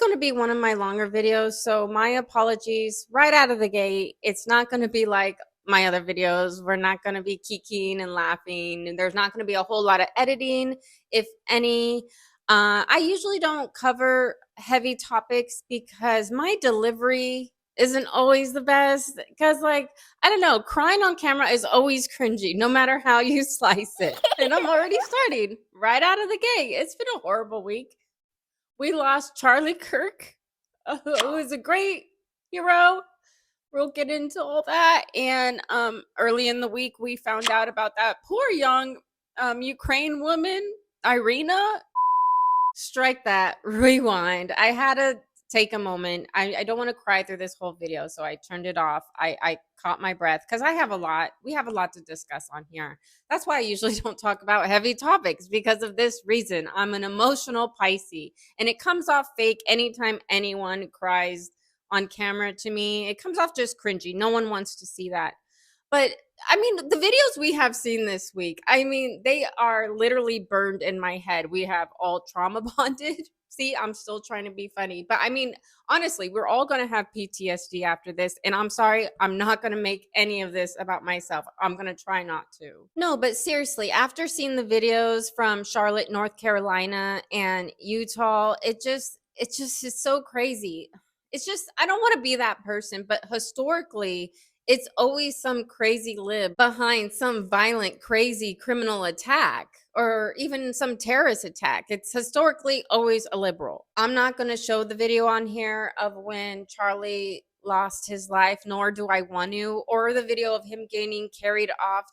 going to be one of my longer videos, so my apologies right out of the gate. It's not going to be like my other videos. We're not going to be kikiing and laughing, and there's not going to be a whole lot of editing, if any. I usually don't cover heavy topics because my delivery isn't always the best. Because, like, I don't know, crying on camera is always cringy, no matter how you slice it. And I'm already starting right out of the gate. It's been a horrible week. We lost Charlie Kirk, who was a great hero. We'll get into all that. And early in the week, we found out about that poor young Ukraine woman, Iryna. Strike that, rewind. I had to take a moment. I don't want to cry through this whole video, so I turned it off. I caught my breath because we have a lot to discuss on here. That's why I usually don't talk about heavy topics, because of this reason. I'm an emotional Pisces, and it comes off fake anytime anyone cries on camera to me. It comes off just cringy. No one wants to see that. But I mean, the videos we have seen this week, I mean, they are literally burned in my head. We have all trauma bonded. See, I'm still trying to be funny. But I mean, honestly, we're all going to have PTSD after this. And I'm sorry, I'm not going to make any of this about myself. I'm going to try not to. No, but seriously, after seeing the videos from Charlotte, North Carolina and Utah, it's just is so crazy. It's just, I don't want to be that person, but historically, it's always some crazy lib behind some violent, crazy criminal attack or even some terrorist attack. It's historically always a liberal. I'm not going to show the video on here of when Charlie lost his life, nor do I want to, or the video of him getting carried off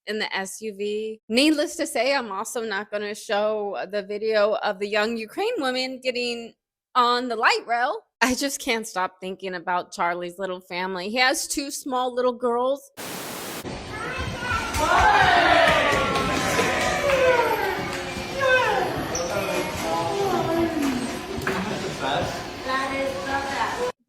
in the SUV. Needless to say, I'm also not going to show the video of the young Ukraine woman getting on the light rail. I just can't stop thinking about Charlie's little family. He has 2 small little girls.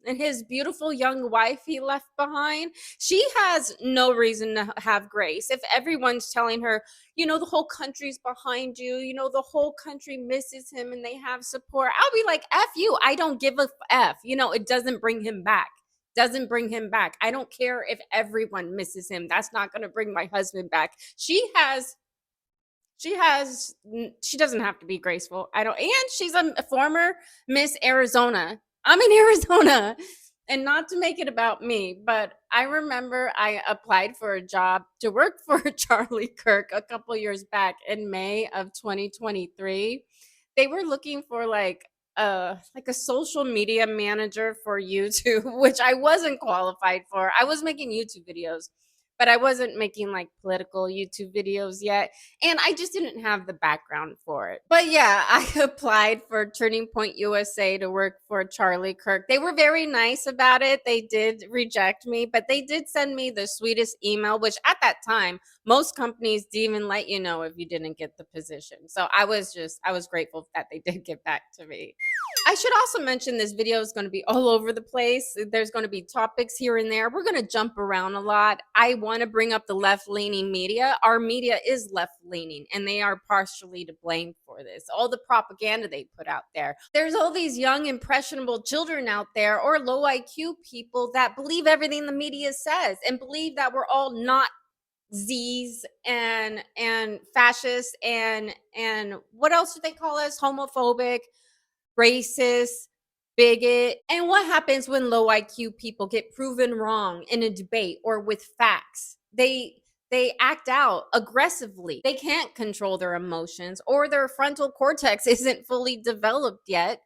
And his beautiful young wife he left behind, she has no reason to have grace. If everyone's telling her, you know, the whole country's behind you, you know, the whole country misses him and they have support, I'll be like, F you. I don't give a F. You know, it doesn't bring him back. Doesn't bring him back. I don't care if everyone misses him. That's not going to bring my husband back. She doesn't have to be graceful. And she's a former Miss Arizona. I'm in Arizona. And not to make it about me, but I remember I applied for a job to work for Charlie Kirk a couple years back in May of 2023. They were looking for like a social media manager for YouTube, which I wasn't qualified for. I was making YouTube videos, but I wasn't making like political YouTube videos yet. And I just didn't have the background for it. But yeah, I applied for Turning Point USA to work for Charlie Kirk. They were very nice about it. They did reject me, but they did send me the sweetest email, which at that time, most companies didn't even let you know if you didn't get the position. So I was grateful that they did get back to me. I should also mention this video is going to be all over the place. There's going to be topics here and there. We're going to jump around a lot. I want to bring up the left-leaning media. Our media is left-leaning, and they are partially to blame for this. All the propaganda they put out there. There's all these young, impressionable children out there, or low IQ people that believe everything the media says and believe that we're all not Z's and fascists and what else do they call us? Homophobic, racist, bigot. And what happens when low IQ people get proven wrong in a debate or with facts? They act out aggressively. They can't control their emotions, or their frontal cortex isn't fully developed yet.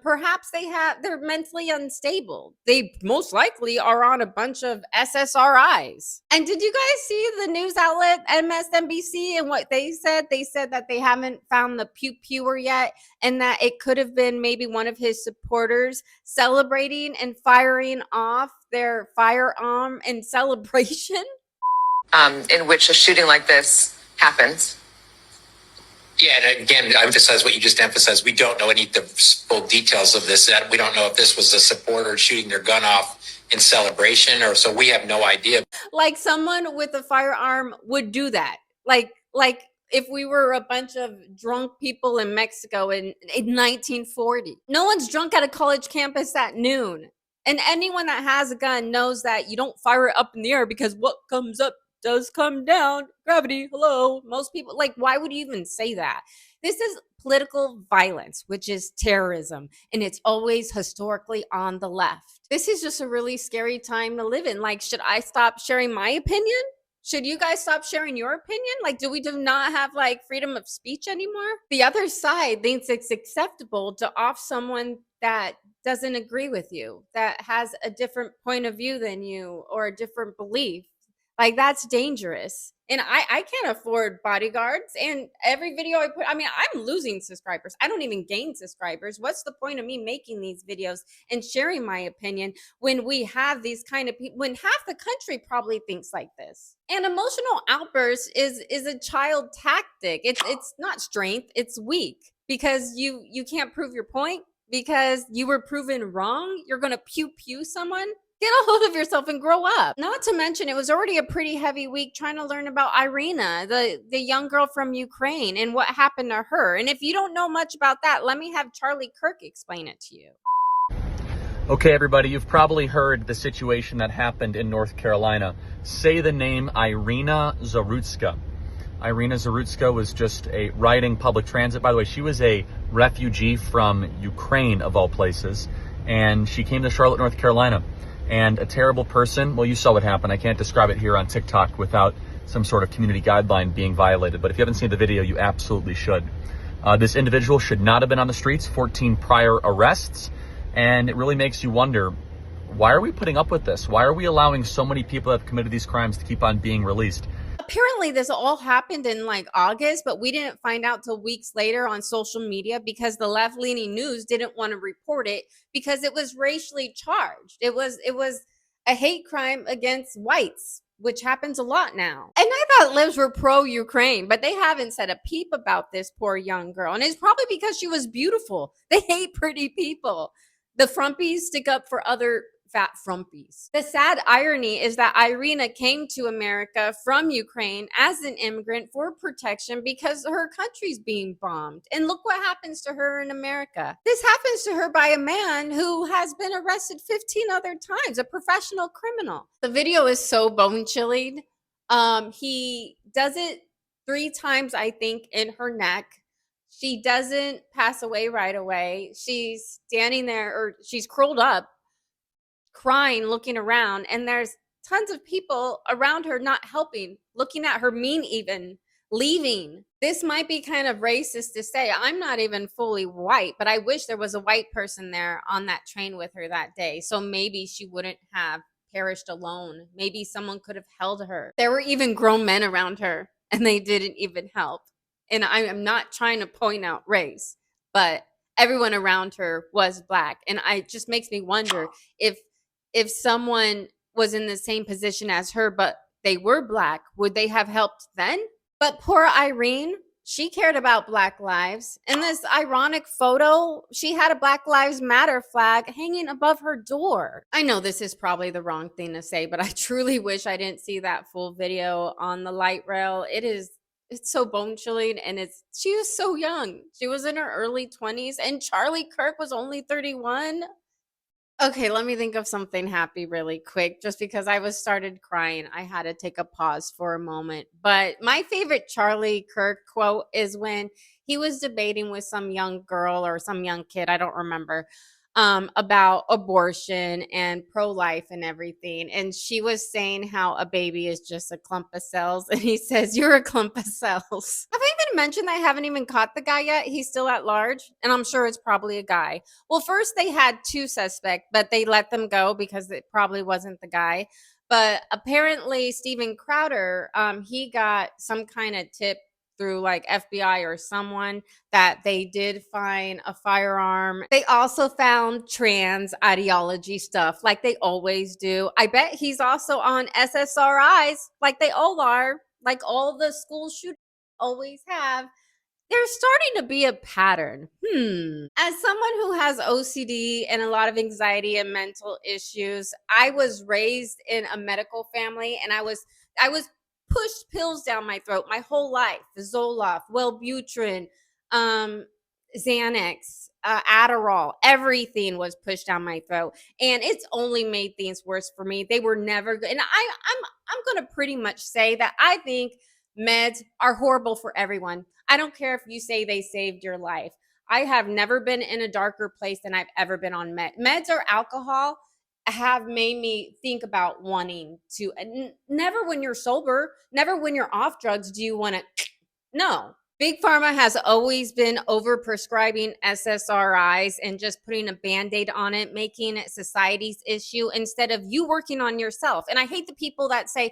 Perhaps they're mentally unstable. They most likely are on a bunch of SSRIs. And did you guys see the news outlet MSNBC and what they said? They said that they haven't found the pewer yet, and that it could have been maybe one of his supporters celebrating and firing off their firearm in celebration. In which a shooting like this happens. Yeah, and again, I emphasize what you just emphasized. We don't know any of the full details of this. We don't know if this was a supporter shooting their gun off in celebration, or so we have no idea. Like someone with a firearm would do that. Like if we were a bunch of drunk people in Mexico in 1940. No one's drunk at a college campus at noon. And anyone that has a gun knows that you don't fire it up in the air because what comes up does come down. Gravity, hello. Most people, like, why would you even say that? This is political violence, which is terrorism, and it's always historically on the left. This is just a really scary time to live in. Like, should I stop sharing my opinion? Should you guys stop sharing your opinion? Like, do we do not have like freedom of speech anymore? The other side thinks it's acceptable to off someone that doesn't agree with you, that has a different point of view than you or a different belief. Like, that's dangerous. And I can't afford bodyguards. And every video I put, I mean, I'm losing subscribers. I don't even gain subscribers. What's the point of me making these videos and sharing my opinion when we have these kind of people, when half the country probably thinks like this? And emotional outbursts is a child tactic. It's not strength, it's weak, because you can't prove your point because you were proven wrong. You're gonna pew pew someone. Get a hold of yourself and grow up. Not to mention, it was already a pretty heavy week trying to learn about Iryna, the young girl from Ukraine, and what happened to her. And if you don't know much about that, let me have Charlie Kirk explain it to you. Okay, everybody, you've probably heard the situation that happened in North Carolina. Say the name Iryna Zarutska. Iryna Zarutska was just riding public transit. By the way, she was a refugee from Ukraine, of all places, and she came to Charlotte, North Carolina. And a terrible person, well, you saw what happened. I can't describe it here on TikTok without some sort of community guideline being violated. But if you haven't seen the video, you absolutely should. This individual should not have been on the streets, 14 prior arrests. And it really makes you wonder, why are we putting up with this? Why are we allowing so many people that have committed these crimes to keep on being released? Apparently this all happened in like August, but we didn't find out till weeks later on social media because the left-leaning news didn't want to report it because it was racially charged. It was a hate crime against whites, which happens a lot now. And I thought libs were pro-Ukraine, but they haven't said a peep about this poor young girl. And it's probably because she was beautiful. They hate pretty people. The frumpies stick up for other fat frumpies. The sad irony is that Iryna came to America from Ukraine as an immigrant for protection because her country's being bombed. And look what happens to her in America. This happens to her by a man who has been arrested 15 other times, a professional criminal. The video is so bone-chilling. He does it 3 times, I think, in her neck. She doesn't pass away right away. She's standing there, or she's curled up, crying, looking around, and there's tons of people around her not helping, looking at her mean, even leaving. This might be kind of racist to say. I'm not even fully white, but I wish there was a white person there on that train with her that day, so maybe she wouldn't have perished alone. Maybe someone could have held her. There were even grown men around her, and they didn't even help. And I am not trying to point out race, but everyone around her was Black, and it just makes me wonder if someone was in the same position as her, but they were Black, would they have helped then? But poor Iryna, she cared about Black lives. In this ironic photo, she had a Black Lives Matter flag hanging above her door. I know this is probably the wrong thing to say, but I truly wish I didn't see that full video on the light rail. It's so bone-chilling, and she was so young. She was in her early 20s, and Charlie Kirk was only 31. Okay, let me think of something happy really quick. Just because I started crying, I had to take a pause for a moment. But my favorite Charlie Kirk quote is when he was debating with some young girl or some young kid, I don't remember, about abortion and pro-life and everything. And she was saying how a baby is just a clump of cells. And he says, "You're a clump of cells." Have I even mentioned I haven't even caught the guy yet? He's still at large, and I'm sure it's probably a guy. Well, first they had 2 suspects, but they let them go because it probably wasn't the guy. But apparently Steven Crowder, he got some kind of tip through like FBI or someone that they did find a firearm. They also found trans ideology stuff like they always do. I bet he's also on SSRIs like they all are, like all the school shooters always have. There's starting to be a pattern. As someone who has OCD and a lot of anxiety and mental issues, I was raised in a medical family, and I was pushed pills down my throat my whole life. Zoloft, Wellbutrin, Xanax, Adderall, everything was pushed down my throat, and it's only made things worse for me. They were never good, and I'm going to pretty much say that I think meds are horrible for everyone. I don't care if you say they saved your life. I have never been in a darker place than I've ever been on meds or alcohol have made me think about wanting to. Never when you're sober, never when you're off drugs do you want to. No. Big Pharma has always been overprescribing SSRIs and just putting a Band-Aid on it, making it society's issue instead of you working on yourself. And I hate the people that say,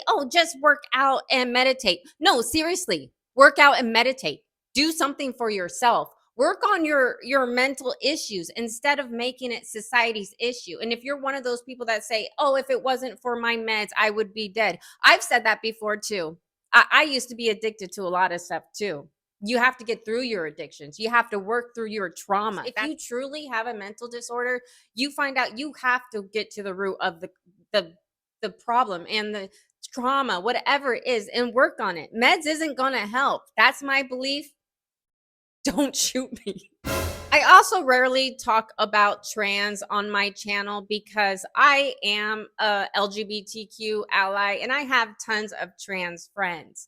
oh, just work out and meditate. No, seriously, work out and meditate. Do something for yourself. Work on your mental issues instead of making it society's issue. And if you're one of those people that say, oh, if it wasn't for my meds, I would be dead. I've said that before too. I used to be addicted to a lot of stuff too. You have to get through your addictions. You have to work through your trauma. If you truly have a mental disorder, you find out you have to get to the root of the problem and the trauma, whatever it is, and work on it. Meds isn't going to help. That's my belief. Don't shoot me. I also rarely talk about trans on my channel because I am a LGBTQ ally and I have tons of trans friends.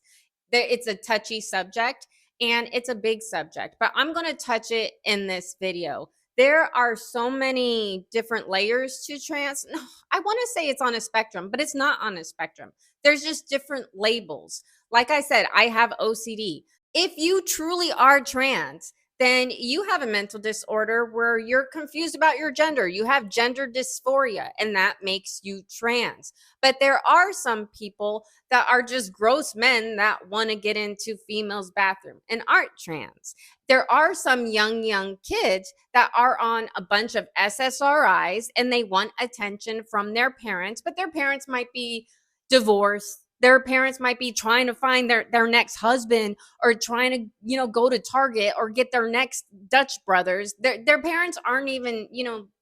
It's a touchy subject and it's a big subject, but I'm going to touch it in this video. There are so many different layers to trans. No, I want to say it's on a spectrum, but it's not on a spectrum. There's just different labels. Like I said, I have OCD. If you truly are trans, then you have a mental disorder where you're confused about your gender. You have gender dysphoria, and that makes you trans. But there are some people that are just gross men that want to get into females' bathroom and aren't trans. There are some young kids that are on a bunch of SSRIs and they want attention from their parents, but their parents might be divorced. Their parents might be trying to find their next husband or trying to, go to Target or get their next Dutch brothers. Their parents aren't even,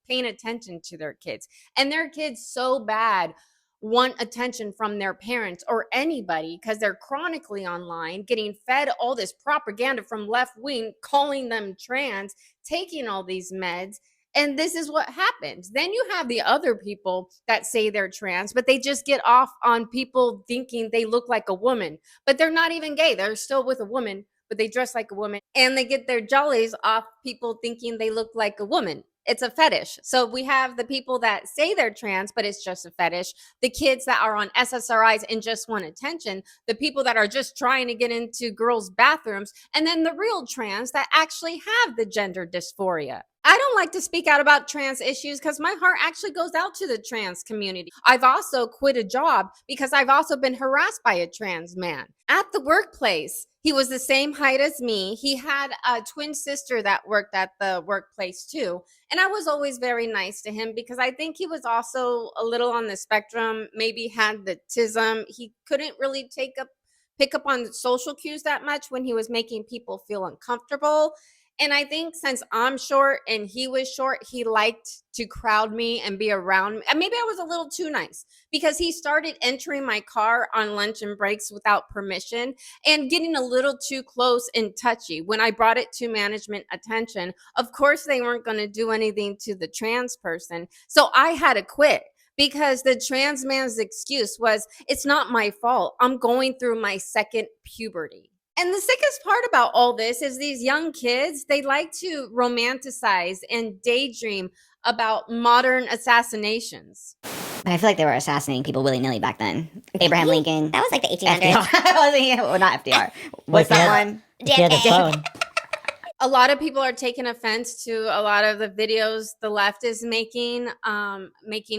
paying attention to their kids. And their kids so bad want attention from their parents or anybody because they're chronically online, getting fed all this propaganda from left wing, calling them trans, taking all these meds. And this is what happens. Then you have the other people that say they're trans, but they just get off on people thinking they look like a woman, but they're not even gay. They're still with a woman, but they dress like a woman, and they get their jollies off people thinking they look like a woman. It's a fetish. So we have the people that say they're trans, but it's just a fetish. The kids that are on SSRIs and just want attention. The people that are just trying to get into girls' bathrooms. And then the real trans that actually have the gender dysphoria. I don't like to speak out about trans issues because my heart actually goes out to the trans community. I've also quit a job because I've also been harassed by a trans man. At the workplace, he was the same height as me. He had a twin sister that worked at the workplace too. And I was always very nice to him because I think he was also a little on the spectrum, maybe had the tism. He couldn't really pick up on social cues that much when he was making people feel uncomfortable. And I think since I'm short and he was short, he liked to crowd me and be around me. And maybe I was a little too nice because he started entering my car on lunch and breaks without permission and getting a little too close and touchy. When I brought it to management attention, of course, they weren't going to do anything to the trans person. So I had to quit. Because the trans man's excuse was, it's not my fault. I'm going through my second puberty. And the sickest part about all this is these young kids, they like to romanticize and daydream about modern assassinations. But I feel like they were assassinating people willy-nilly back then. Abraham Lincoln. That was like the 1800s. FDR. Well, not FDR. What's that one? He had a phone. A lot of people are taking offense to a lot of the videos the left is making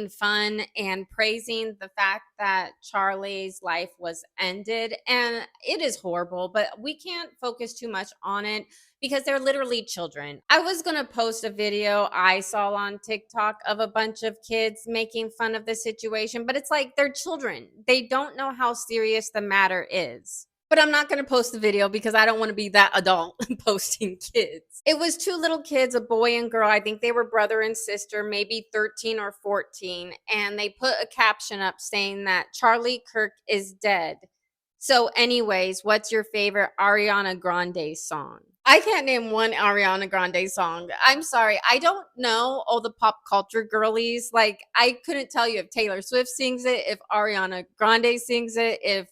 fun and praising the fact that Charlie's life was ended. And it is horrible, but we can't focus too much on it because they're literally children. I was going to post a video I saw on TikTok of a bunch of kids making fun of the situation, but it's like they're children. They don't know how serious the matter is. But but I'm not going to post the video because I don't want to be that adult posting kids. It was two little kids, a boy and girl. I think they were brother and sister, maybe 13 or 14. And they put a caption up saying that Charlie Kirk is dead. So anyways, what's your favorite Ariana Grande song? I can't name one Ariana Grande song. I'm sorry. I don't know all the pop culture girlies. Like, I couldn't tell you if Taylor Swift sings it, if Ariana Grande sings it, if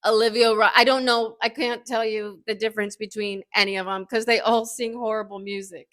I don't know. I can't tell you the difference between any of them because they all sing horrible music.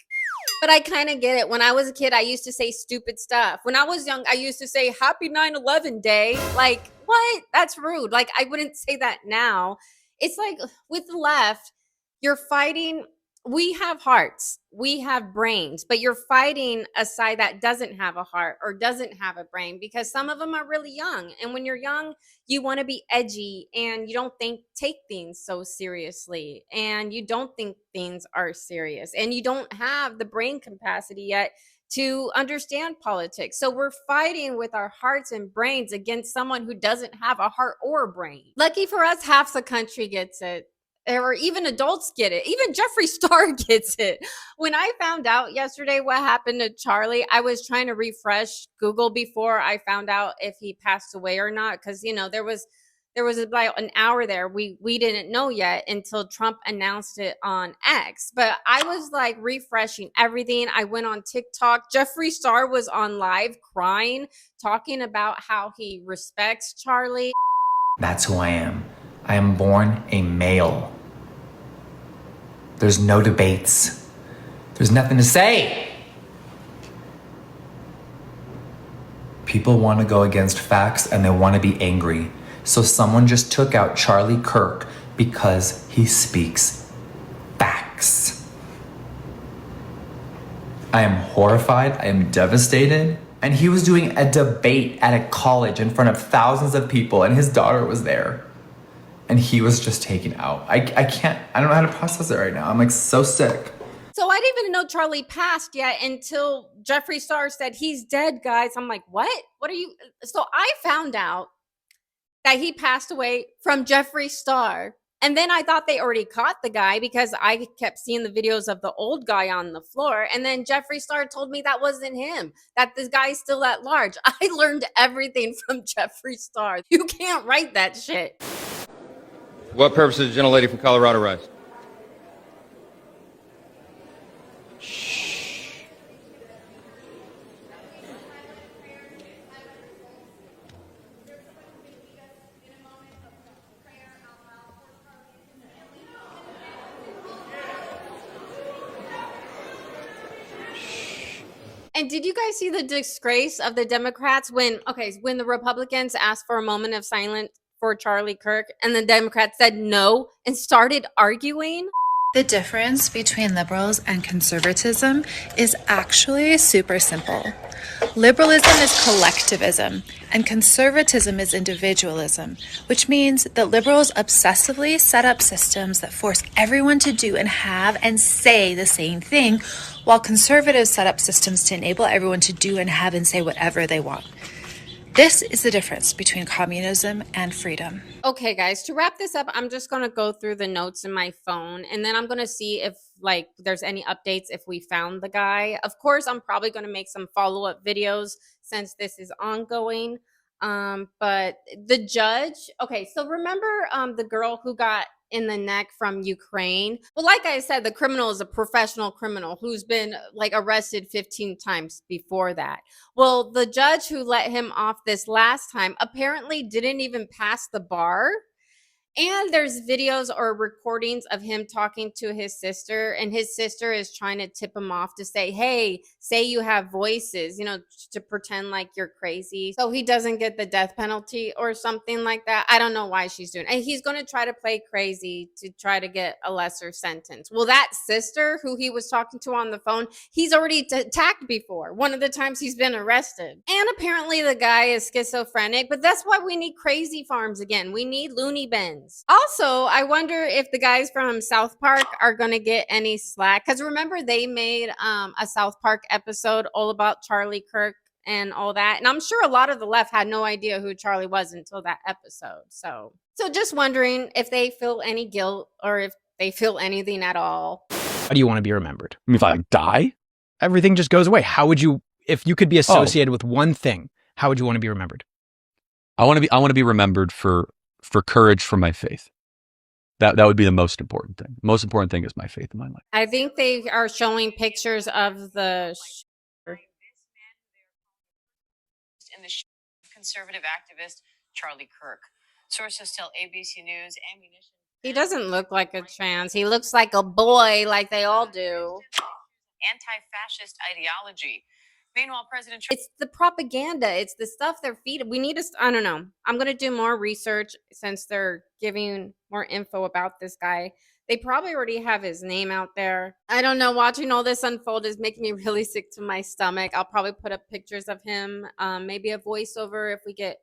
But I kind of get it. When I was a kid, I used to say stupid stuff. When I was young, I used to say happy 9/11 day. Like, what? That's rude. Like, I wouldn't say that now. It's like with the left, you're fighting. We have hearts, we have brains, but you're fighting a side that doesn't have a heart or doesn't have a brain because some of them are really young. And when you're young, you want to be edgy and you don't take things so seriously and you don't think things are serious and you don't have the brain capacity yet to understand politics. So we're fighting with our hearts and brains against someone who doesn't have a heart or a brain. Lucky for us, half the country gets it. Or even adults get it. Even Jeffree Star gets it. When I found out yesterday what happened to Charlie, I was trying to refresh Google before I found out if he passed away or not. Because, there was about an hour there. We didn't know yet until Trump announced it on X. But I was like refreshing everything. I went on TikTok. Jeffree Star was on live crying, talking about how he respects Charlie. That's who I am. I am born a male. There's no debates. There's nothing to say. People want to go against facts and they want to be angry. So someone just took out Charlie Kirk because he speaks facts. I am horrified. I am devastated. And he was doing a debate at a college in front of thousands of people and his daughter was there. And he was just taken out. I don't know how to process it right now. I'm like so sick. So I didn't even know Charlie passed yet until Jeffree Star said he's dead, guys. I'm like, what? What are you? So I found out that he passed away from Jeffree Star. And then I thought they already caught the guy because I kept seeing the videos of the old guy on the floor. And then Jeffree Star told me that wasn't him, that this guy's still at large. I learned everything from Jeffree Star. You can't write that shit. What purpose did the gentlelady from Colorado rise? Shh. And did you guys see the disgrace of the Democrats when the Republicans asked for a moment of silence for Charlie Kirk and the Democrats said no and started arguing? The difference between liberals and conservatism is actually super simple. Liberalism is collectivism, and conservatism is individualism, which means that liberals obsessively set up systems that force everyone to do and have and say the same thing, while conservatives set up systems to enable everyone to do and have and say whatever they want. This is the difference between communism and freedom. Okay, guys, to wrap this up, I'm just going to go through the notes in my phone, and then I'm going to see if there's any updates if we found the guy. Of course, I'm probably going to make some follow-up videos since this is ongoing. But the judge, okay, so remember the girl who got in the neck from Ukraine? Well, like I said, the criminal is a professional criminal who's been arrested 15 times before that. Well, the judge who let him off this last time apparently didn't even pass the bar. And there's videos or recordings of him talking to his sister, and his sister is trying to tip him off to say, hey, say you have voices, to pretend like you're crazy so he doesn't get the death penalty or something like that. I don't know why she's doing it. And he's going to try to play crazy to try to get a lesser sentence. Well, that sister who he was talking to on the phone, he's already attacked before, one of the times he's been arrested. And apparently the guy is schizophrenic, but that's why we need crazy farms again. We need loony bins. Also, I wonder if the guys from South Park are going to get any slack. Because remember, they made a South Park episode all about Charlie Kirk and all that. And I'm sure a lot of the left had no idea who Charlie was until that episode. So So just wondering if they feel any guilt or if they feel anything at all. How do you want to be remembered? I mean, if I die? Everything just goes away. How would you, if you could be associated with one thing, how would you want to be remembered? I want to be remembered for courage for my faith. That would be the most important thing. The most important thing is my faith in my life. I think they are showing pictures of the In the conservative activist Charlie Kirk. Sources tell ABC News ammunition. He doesn't look like a trans. He looks like a boy, like they all do. Anti-fascist ideology. Meanwhile, President Trump. It's the propaganda. It's the stuff they're feeding. We need to, I don't know. I'm going to do more research since they're giving more info about this guy. They probably already have his name out there. I don't know. Watching all this unfold is making me really sick to my stomach. I'll probably put up pictures of him, maybe a voiceover if we get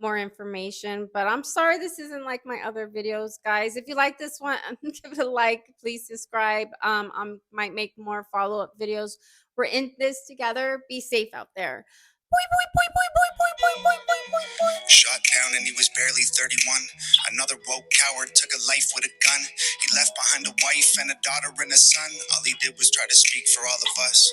more information. But I'm sorry this isn't like my other videos, guys. If you like this one, give it a like. Please subscribe. I might make more follow-up videos. We're in this together. Be safe out there. Shot down and he was barely 31. Another woke coward took a life with a gun. He left behind a wife and a daughter and a son. All he did was try to speak for all of us.